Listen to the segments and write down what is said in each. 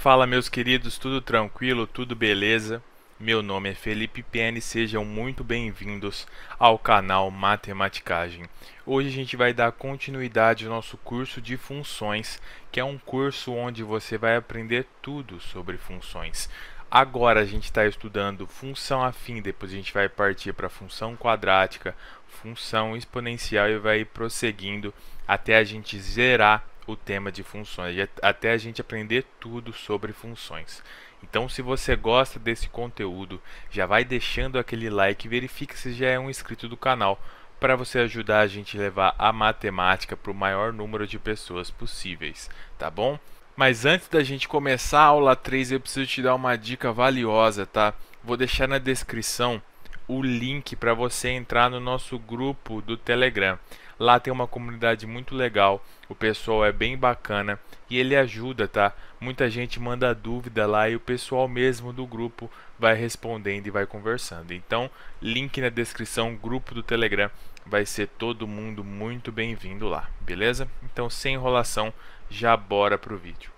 Fala, meus queridos, tudo tranquilo, tudo beleza? Meu nome é Felipe Pene, sejam muito bem-vindos ao canal Matematicagem. Hoje a gente vai dar continuidade ao nosso curso de funções, que é um curso onde você vai aprender tudo sobre funções. Agora a gente está estudando função afim, depois a gente vai partir para função quadrática, função exponencial e vai ir prosseguindo até a gente zerar o tema de funções, até a gente aprender tudo sobre funções. Então, se você gosta desse conteúdo, já vai deixando aquele like e verifique se já é um inscrito do canal, para você ajudar a gente a levar a matemática para o maior número de pessoas possíveis, tá bom? Mas antes da gente começar a aula 3, eu preciso te dar uma dica valiosa, tá? Vou deixar na descrição o link para você entrar no nosso grupo do Telegram. Lá tem uma comunidade muito legal, o pessoal é bem bacana e ele ajuda, tá? Muita gente manda dúvida lá e o pessoal mesmo do grupo vai respondendo e vai conversando. Então, link na descrição, grupo do Telegram, vai ser todo mundo muito bem-vindo lá, beleza? Então, sem enrolação, já bora pro vídeo.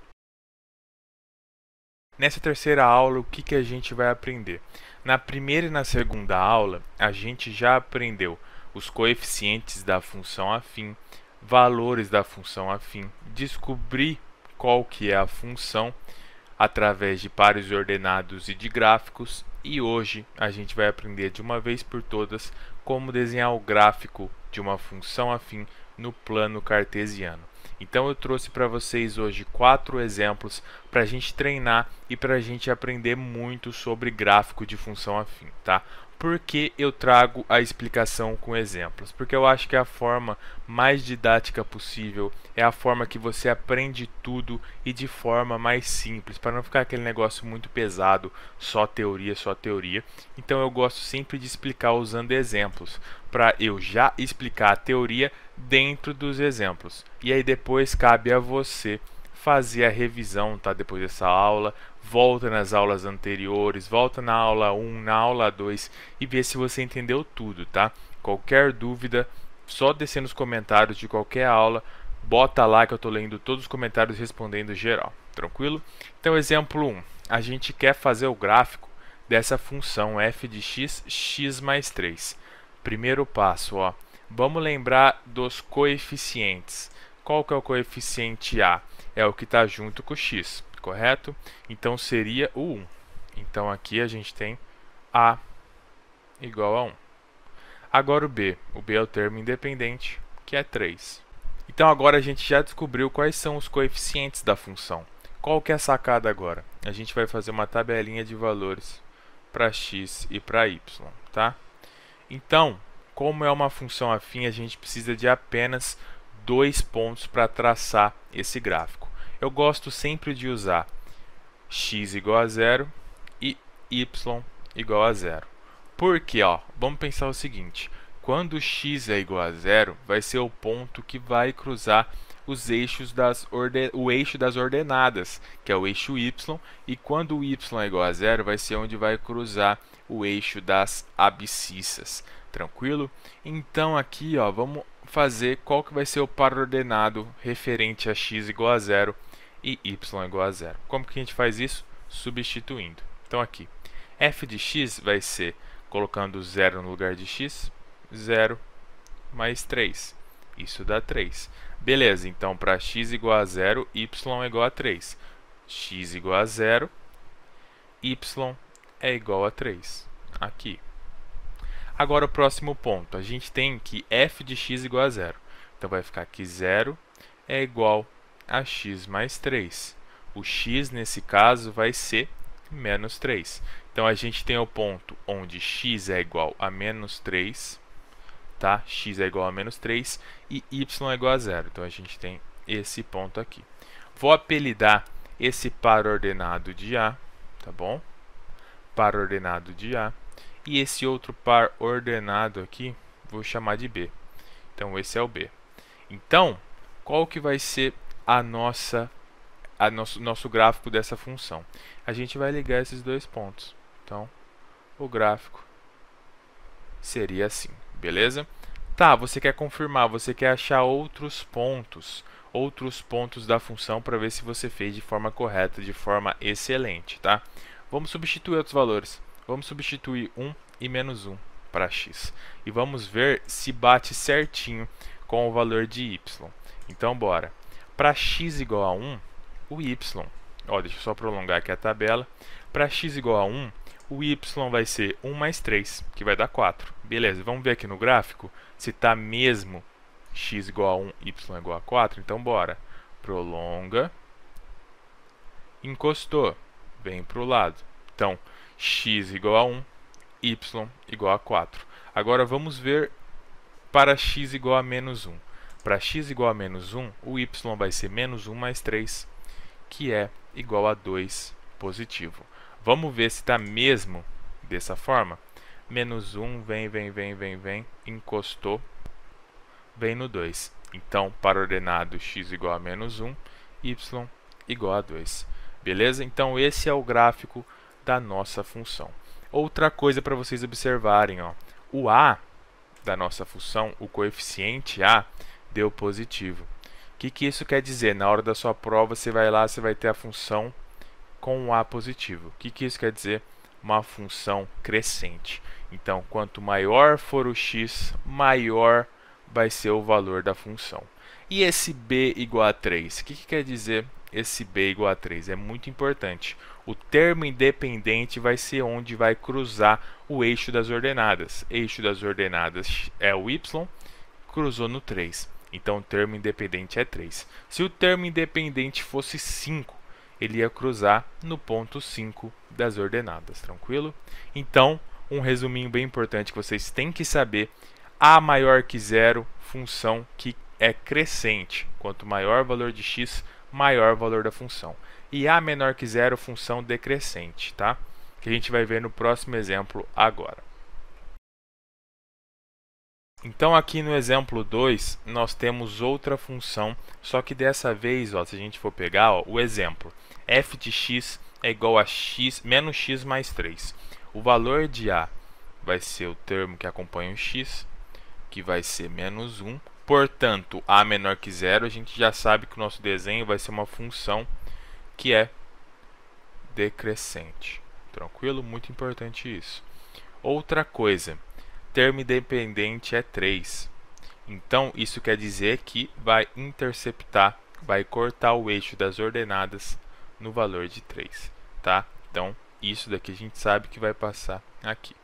Nessa terceira aula, o que a gente vai aprender? Na primeira e na segunda aula, a gente já aprendeu os coeficientes da função afim, valores da função afim, descobrir qual que é a função através de pares ordenados e de gráficos, e hoje a gente vai aprender de uma vez por todas como desenhar o gráfico de uma função afim no plano cartesiano. Então eu trouxe para vocês hoje 4 exemplos para a gente treinar e para a gente aprender muito sobre gráfico de função afim, tá? Por que eu trago a explicação com exemplos? Porque eu acho que é a forma mais didática possível, é a forma que você aprende tudo e de forma mais simples, para não ficar aquele negócio muito pesado, só teoria, só teoria. Então eu gosto sempre de explicar usando exemplos, para eu já explicar a teoria dentro dos exemplos. E aí depois cabe a você fazer a revisão, tá? Depois dessa aula, volta nas aulas anteriores, volta na aula 1, na aula 2 e vê se você entendeu tudo, tá? Qualquer dúvida, só descer nos comentários de qualquer aula, bota lá que eu tô lendo todos os comentários e respondendo geral, tranquilo? Então, exemplo 1, a gente quer fazer o gráfico dessa função f de x, x mais 3. Primeiro passo, ó, vamos lembrar dos coeficientes. Qual que é o coeficiente a? É o que está junto com o x, correto? Então seria o 1. Então aqui a gente tem a igual a 1. Agora o b. O b é o termo independente, que é 3. Então agora a gente já descobriu quais são os coeficientes da função. Qual que é a sacada agora? A gente vai fazer uma tabelinha de valores para x e para y, tá? Então, como é uma função afim, a gente precisa de apenas 2 pontos para traçar esse gráfico. Eu gosto sempre de usar x igual a 0 e y igual a 0. Porque, ó, vamos pensar o seguinte, quando x é igual a 0, vai ser o ponto que vai cruzar os eixos o eixo das ordenadas, que é o eixo y, e quando o y é igual a 0, vai ser onde vai cruzar o eixo das abscissas. Tranquilo? Então aqui, ó, vamos fazer qual que vai ser o par ordenado referente a x igual a 0 e y igual a 0. Como que a gente faz isso? Substituindo. Então aqui, f de x vai ser, colocando 0 no lugar de x, 0 mais 3. Isso dá 3. Beleza, então para x igual a 0, y é igual a 3. X igual a 0, y é igual a 3. Aqui. Agora o próximo ponto, a gente tem que f de x igual a 0. Então vai ficar que 0 é igual a x mais 3. O x nesse caso vai ser menos 3. Então a gente tem o ponto onde x é igual a menos 3, tá? X é igual a menos 3 e y é igual a 0. Então a gente tem esse ponto aqui. Vou apelidar esse par ordenado de A, tá bom? Par ordenado de A. E esse outro par ordenado aqui, vou chamar de B. Então, esse é o B. Então, qual que vai ser nosso gráfico dessa função? A gente vai ligar esses dois pontos. Então, o gráfico seria assim, beleza? Tá, você quer confirmar, você quer achar outros pontos outros pontos da função para ver se você fez de forma correta, de forma excelente, tá? Vamos substituir outros valores. Vamos substituir 1 e menos 1 para x. E vamos ver se bate certinho com o valor de y. Então, bora. Para x igual a 1, o y... deixa eu só prolongar aqui a tabela. Para x igual a 1, o y vai ser 1 mais 3, que vai dar 4. Beleza, vamos ver aqui no gráfico se está mesmo x igual a 1, y igual a 4. Então, bora. Prolonga. Encostou. Vem para o lado. Então, x igual a 1, y igual a 4. Agora, vamos ver para x igual a menos 1. Para x igual a menos 1, o y vai ser menos 1 mais 3, que é igual a 2 positivo. Vamos ver se está mesmo dessa forma. Menos 1, vem, encostou, vem no 2. Então, para o ordenado x igual a menos 1, y igual a 2. Beleza? Então, esse é o gráfico da nossa função. Outra coisa para vocês observarem, o a da nossa função, o coeficiente a, deu positivo. O que isso quer dizer? Na hora da sua prova, você vai lá, você vai ter a função com um a positivo. O que isso quer dizer? Uma função crescente. Então, quanto maior for o x, maior vai ser o valor da função. E esse b igual a 3? O que quer dizer esse b igual a 3? É muito importante. O termo independente vai ser onde vai cruzar o eixo das ordenadas. Eixo das ordenadas é o y, cruzou no 3. Então, o termo independente é 3. Se o termo independente fosse 5, ele ia cruzar no ponto 5 das ordenadas, tranquilo? Então, um resuminho bem importante que vocês têm que saber: a maior que zero, função que é crescente. Quanto maior o valor de x, maior o valor da função. E a menor que zero, função decrescente, tá? Que a gente vai ver no próximo exemplo agora. Então, aqui no exemplo 2, nós temos outra função, só que dessa vez, se a gente for pegar o exemplo, f de x é igual a x menos x mais 3. O valor de a vai ser o termo que acompanha o x, que vai ser menos 1. Portanto, a menor que zero, a gente já sabe que o nosso desenho vai ser uma função que é decrescente. Tranquilo? Muito importante isso. Outra coisa, termo independente é 3. Então, isso quer dizer que vai interceptar, vai cortar o eixo das ordenadas no valor de 3. Tá? Então, isso daqui a gente sabe que vai passar aqui.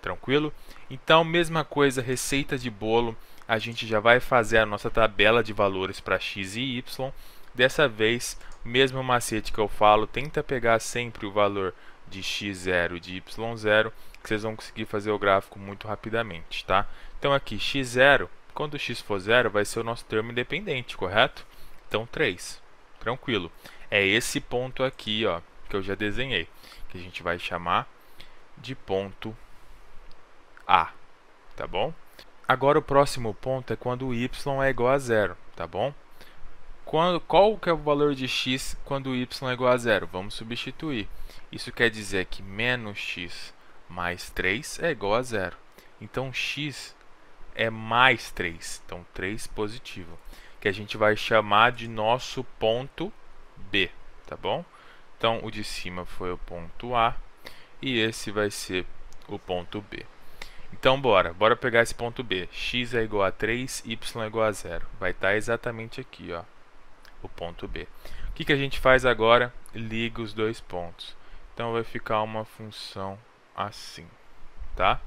Tranquilo? Então, mesma coisa, receita de bolo. A gente já vai fazer a nossa tabela de valores para x e y. Dessa vez, o mesmo macete que eu falo, tenta pegar sempre o valor de x0 e de y0, que vocês vão conseguir fazer o gráfico muito rapidamente, tá? Então, aqui, x0, quando x for 0, vai ser o nosso termo independente, correto? Então, 3. Tranquilo. É esse ponto aqui, que eu já desenhei, que a gente vai chamar de ponto A, tá bom? Agora, o próximo ponto é quando o y é igual a 0, tá bom? Qual que é o valor de x quando o y é igual a 0? Vamos substituir. Isso quer dizer que menos x mais 3 é igual a 0. Então, x é mais 3. Então, 3 positivo. Que a gente vai chamar de nosso ponto B, tá bom? Então, o de cima foi o ponto A e esse vai ser o ponto B. Então, bora pegar esse ponto B. X é igual a 3, y é igual a 0. Vai estar exatamente aqui, o ponto B. O que a gente faz agora? Liga os dois pontos. Então, vai ficar uma função assim, tá?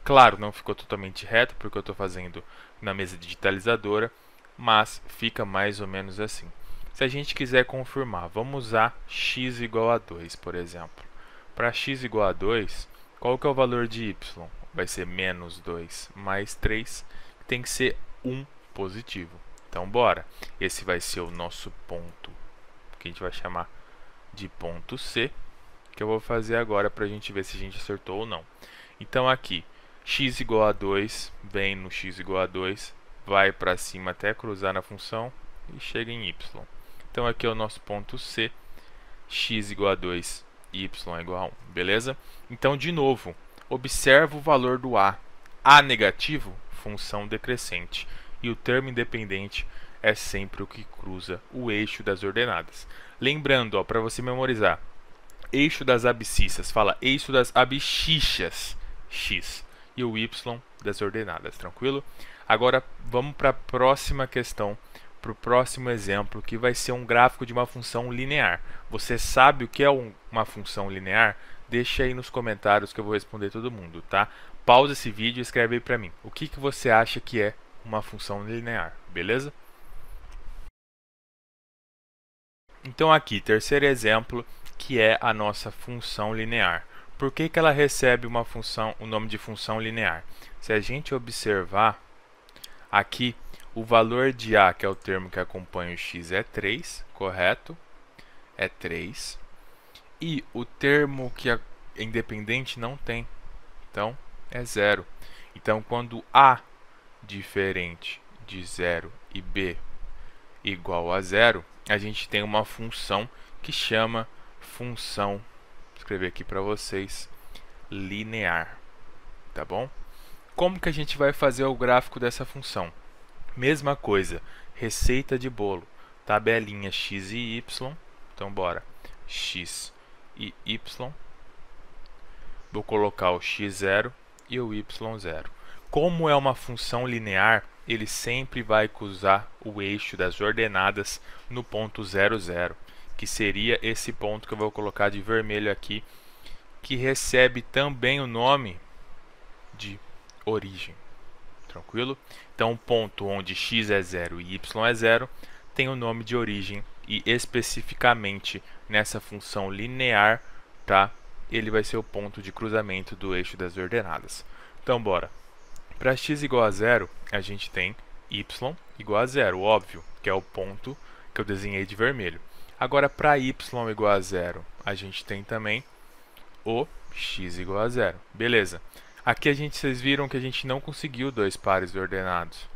Claro, não ficou totalmente reto, porque eu estou fazendo na mesa digitalizadora, mas fica mais ou menos assim. Se a gente quiser confirmar, vamos usar x igual a 2, por exemplo. Para x igual a 2, qual que é o valor de y? Vai ser menos 2 mais 3, que tem que ser 1 positivo. Então, bora. Esse vai ser o nosso ponto, que a gente vai chamar de ponto C, que eu vou fazer agora para a gente ver se a gente acertou ou não. Então, aqui, x igual a 2, vem no x igual a 2, vai para cima até cruzar na função e chega em y. Então, aqui é o nosso ponto C, x igual a 2, y igual a 1, beleza? Então, de novo, observa o valor do a. A negativo, função decrescente. E o termo independente é sempre o que cruza o eixo das ordenadas. Lembrando, para você memorizar, eixo das abscissas, fala eixo das abscissas, x, e o y das ordenadas, tranquilo? Agora vamos para a próxima questão, para o próximo exemplo, que vai ser um gráfico de uma função linear. Você sabe o que é uma função linear? Deixa aí nos comentários que eu vou responder todo mundo, tá? Pausa esse vídeo e escreve aí para mim. O que você acha que é uma função linear, beleza? Então aqui, terceiro exemplo, que é a nossa função linear. Por que ela recebe uma função, o nome de função linear? Se a gente observar aqui, o valor de a, que é o termo que acompanha o x, é 3, correto? É 3. E o termo que é independente não tem, então é 0. Então, quando a diferente de 0 e b igual a 0, a gente tem uma função que chama função, vou escrever aqui para vocês, linear, tá bom? Como que a gente vai fazer o gráfico dessa função? Mesma coisa, receita de bolo, tabelinha x e y, então bora, x e y, vou colocar o x0 e o y0. Como é uma função linear, ele sempre vai cruzar o eixo das ordenadas no ponto 0, 0, que seria esse ponto que eu vou colocar de vermelho aqui, que recebe também o nome de origem. Tranquilo? Então, o ponto onde x é 0 e y é 0 tem o nome de origem e especificamente nessa função linear, tá? Ele vai ser o ponto de cruzamento do eixo das ordenadas. Então, bora. Para x igual a 0, a gente tem y igual a 0, óbvio, que é o ponto que eu desenhei de vermelho. Agora, para y igual a 0, a gente tem também o x igual a 0. Beleza. Aqui vocês viram que a gente não conseguiu dois pares ordenados.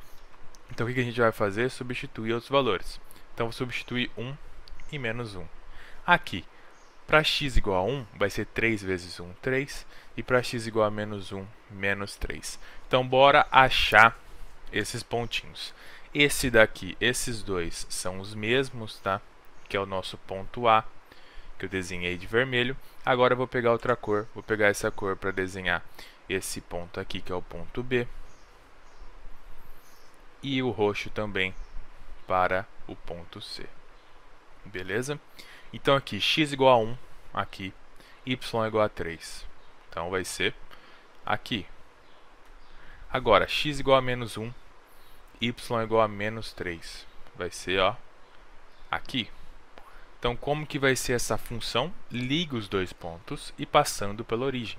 Então, o que a gente vai fazer? Substituir os valores. Então, vou substituir 1 e menos 1. Aqui, para x igual a 1, vai ser 3 vezes 1, 3. E para x igual a menos 1, menos 3. Então, bora achar esses pontinhos. Esse daqui, esses dois, são os mesmos, tá? Que é o nosso ponto A, que eu desenhei de vermelho. Agora, eu vou pegar outra cor. Vou pegar essa cor para desenhar esse ponto aqui, que é o ponto B. E o roxo também para o ponto C. Beleza? Então, aqui, x igual a 1, aqui, y igual a 3. Então, vai ser aqui. Agora, x igual a menos 1, y igual a menos 3. Vai ser, ó, aqui. Então, como que vai ser essa função? Liga os dois pontos e passando pela origem.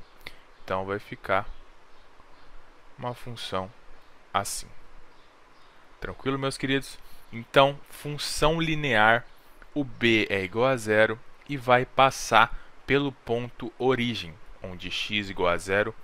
Então, vai ficar uma função assim. Tranquilo, meus queridos? Então, função linear, o b é igual a 0 e vai passar pelo ponto origem, onde x igual a 0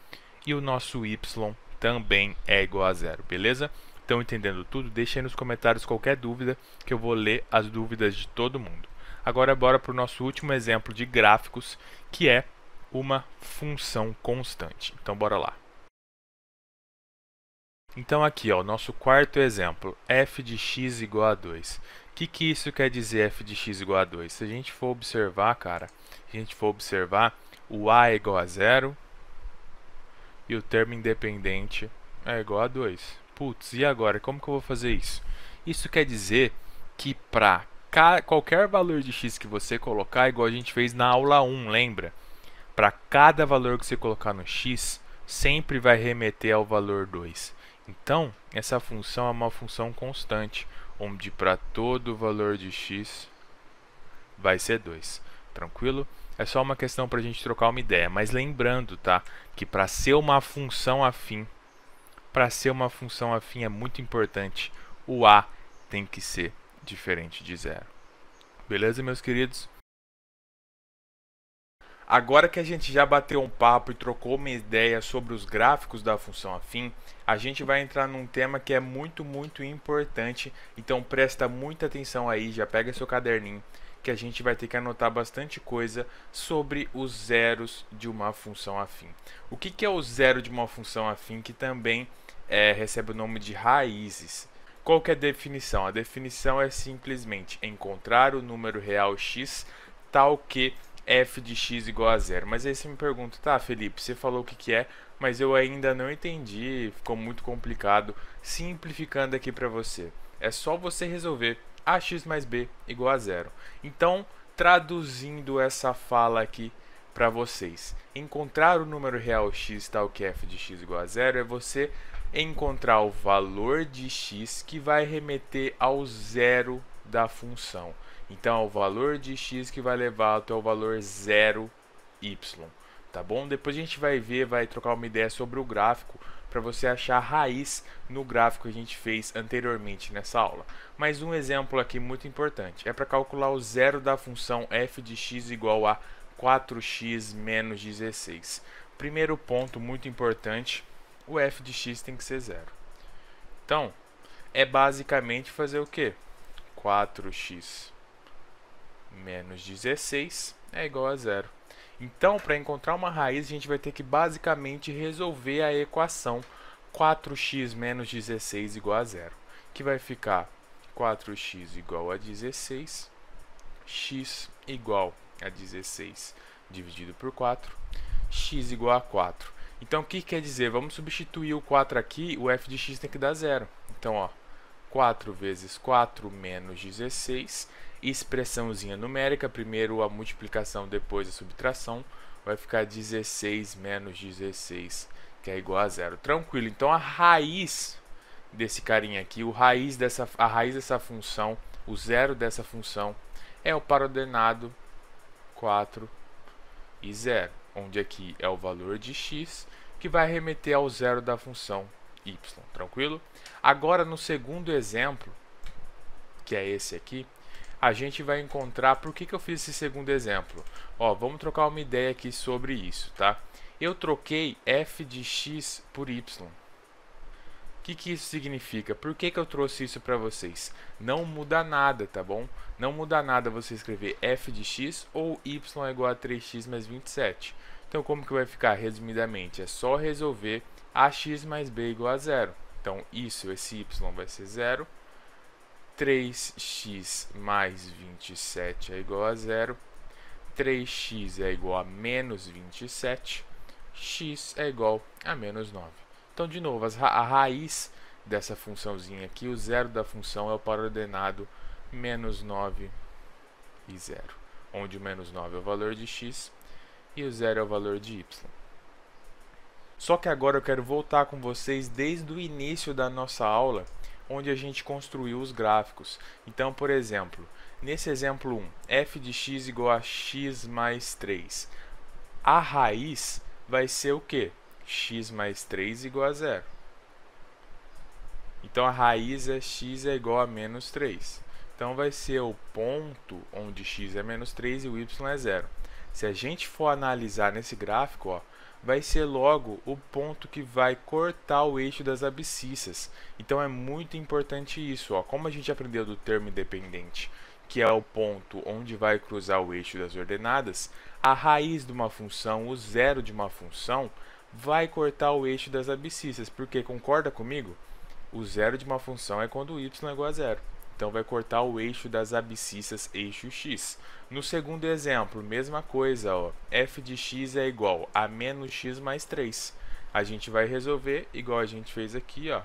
e o nosso y também é igual a 0, beleza? Estão entendendo tudo? Deixa aí nos comentários qualquer dúvida que eu vou ler as dúvidas de todo mundo. Agora, bora para o nosso último exemplo de gráficos, que é uma função constante. Então, bora lá. Então, aqui, ó, o nosso quarto exemplo, f de x igual a 2. O que isso quer dizer, f de x igual a 2? Se a gente for observar, cara, o a é igual a 0 e o termo independente é igual a 2. Putz, e agora? Como que eu vou fazer isso? Isso quer dizer que para qualquer valor de x que você colocar, igual a gente fez na aula 1, lembra? Para cada valor que você colocar no x, sempre vai remeter ao valor 2. Então, essa função é uma função constante, onde para todo valor de x vai ser 2. Tranquilo? É só uma questão para a gente trocar uma ideia. Mas lembrando, tá, que para ser uma função afim, é muito importante o a tem que ser diferente de 0. Beleza, meus queridos? Agora que a gente já bateu um papo e trocou uma ideia sobre os gráficos da função afim, a gente vai entrar num tema que é muito importante. Então presta muita atenção aí, já pega seu caderninho, que a gente vai ter que anotar bastante coisa sobre os zeros de uma função afim. O que é o zero de uma função afim, que também recebe o nome de raízes? Qual que é a definição? A definição é simplesmente encontrar o número real x tal que f de x igual a zero. Mas aí você me pergunta, tá, Felipe, você falou o que que é, mas eu ainda não entendi, ficou muito complicado. Simplificando aqui para você, é só você resolver ax mais b igual a zero. Então, traduzindo essa fala aqui para vocês, encontrar o número real x tal que f de x igual a zero é você encontrar o valor de x que vai remeter ao zero da função. Então, é o valor de x que vai levar até o valor 0y, tá bom? Depois a gente vai ver, vai trocar uma ideia sobre o gráfico para você achar a raiz no gráfico que a gente fez anteriormente nessa aula. Mas um exemplo aqui muito importante, é para calcular o zero da função f de x igual a 4x menos 16. Primeiro ponto muito importante, o f de x tem que ser zero. Então, é basicamente fazer o quê? 4x menos 16 é igual a zero. Então, para encontrar uma raiz, a gente vai ter que basicamente resolver a equação 4x menos 16 igual a zero, que vai ficar 4x igual a 16, x igual a 16 dividido por 4, x igual a 4. Então, o que quer dizer? Vamos substituir o 4 aqui, o f de x tem que dar zero. Então, ó, 4 vezes 4 menos 16, expressãozinha numérica, primeiro a multiplicação, depois a subtração, vai ficar 16 menos 16, que é igual a zero. Tranquilo, então a raiz desse carinha aqui, a raiz dessa função, o zero dessa função, é o par ordenado 4 e 0, onde aqui é o valor de x, que vai remeter ao zero da função y, tranquilo? Agora, no segundo exemplo, que é esse aqui, a gente vai encontrar... Por que eu fiz esse segundo exemplo? Ó, vamos trocar uma ideia aqui sobre isso, tá? Eu troquei f de x por y. O que isso significa? Por que eu trouxe isso para vocês? Não muda nada, tá bom? Não muda nada você escrever f de x ou y é igual a 3x mais 27. Então, como que vai ficar? Resumidamente, é só resolver ax mais b igual a zero. Então, esse y vai ser zero. 3x mais 27 é igual a zero. 3x é igual a menos 27. X é igual a menos 9. Então, de novo, a raiz dessa funçãozinha aqui, o zero da função é o par ordenado menos 9 e 0, onde o menos 9 é o valor de x e o 0 é o valor de y. Só que agora eu quero voltar com vocês desde o início da nossa aula, onde a gente construiu os gráficos. Então, por exemplo, nesse exemplo 1, f de x igual a x mais 3. A raiz vai ser o quê? X mais 3 igual a 0. Então, a raiz é x é igual a menos 3. Então, vai ser o ponto onde x é menos 3 e o y é 0. Se a gente for analisar nesse gráfico, ó, vai ser logo o ponto que vai cortar o eixo das abscissas. Então, é muito importante isso. Ó. Como a gente aprendeu do termo independente, que é o ponto onde vai cruzar o eixo das ordenadas, a raiz de uma função, o zero de uma função, vai cortar o eixo das abscissas. Porque, concorda comigo? O zero de uma função é quando o y é igual a zero. Então, vai cortar o eixo das abscissas, eixo x. No segundo exemplo, mesma coisa, ó, f de x é igual a menos x mais 3. A gente vai resolver igual a gente fez aqui, ó.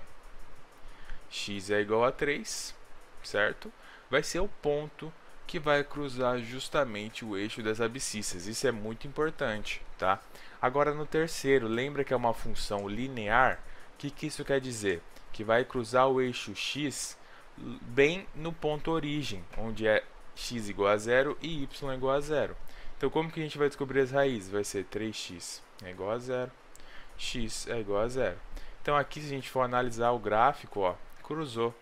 X é igual a 3, certo? Vai ser o ponto que vai cruzar justamente o eixo das abscissas. Isso é muito importante, tá? Agora, no terceiro, lembra que é uma função linear? O que isso quer dizer? Que vai cruzar o eixo x bem no ponto origem, onde é x igual a 0 e y igual a 0. Então, como que a gente vai descobrir as raízes? Vai ser 3x é igual a 0, x é igual a 0. Então, aqui, se a gente for analisar o gráfico, ó, cruzou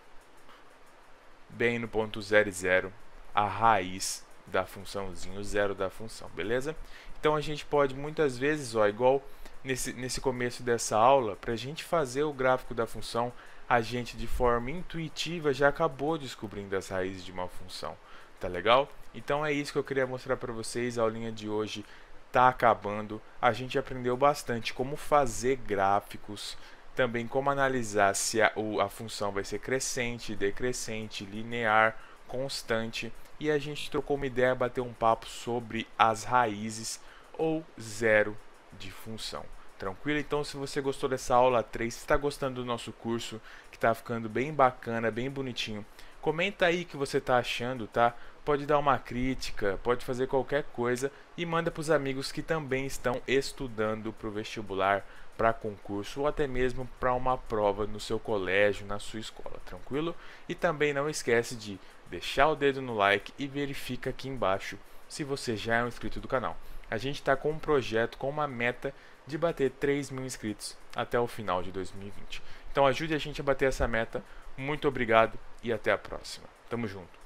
bem no ponto 0 e 0 a raiz da funçãozinha, o zero da função, beleza? Então, a gente pode, muitas vezes, ó, igual nesse começo dessa aula, para a gente fazer o gráfico da função, a gente, de forma intuitiva, já acabou descobrindo as raízes de uma função. Tá legal? Então, é isso que eu queria mostrar para vocês. A aulinha de hoje está acabando. A gente aprendeu bastante como fazer gráficos também como analisar se a função vai ser crescente, decrescente, linear, constante, e a gente trocou uma ideia, bateu um papo sobre as raízes ou zero de função. Tranquilo? Então, se você gostou dessa aula 3, se está gostando do nosso curso, que está ficando bem bacana, bem bonitinho, comenta aí o que você está achando, tá? Pode dar uma crítica, pode fazer qualquer coisa e manda para os amigos que também estão estudando para o vestibular, para concurso ou até mesmo para uma prova no seu colégio, na sua escola, tranquilo? E também não esquece de deixar o dedo no like e verifica aqui embaixo se você já é um inscrito do canal. A gente está com um projeto, com uma meta de bater 3.000 inscritos até o final de 2020. Então ajude a gente a bater essa meta. Muito obrigado e até a próxima. Tamo junto.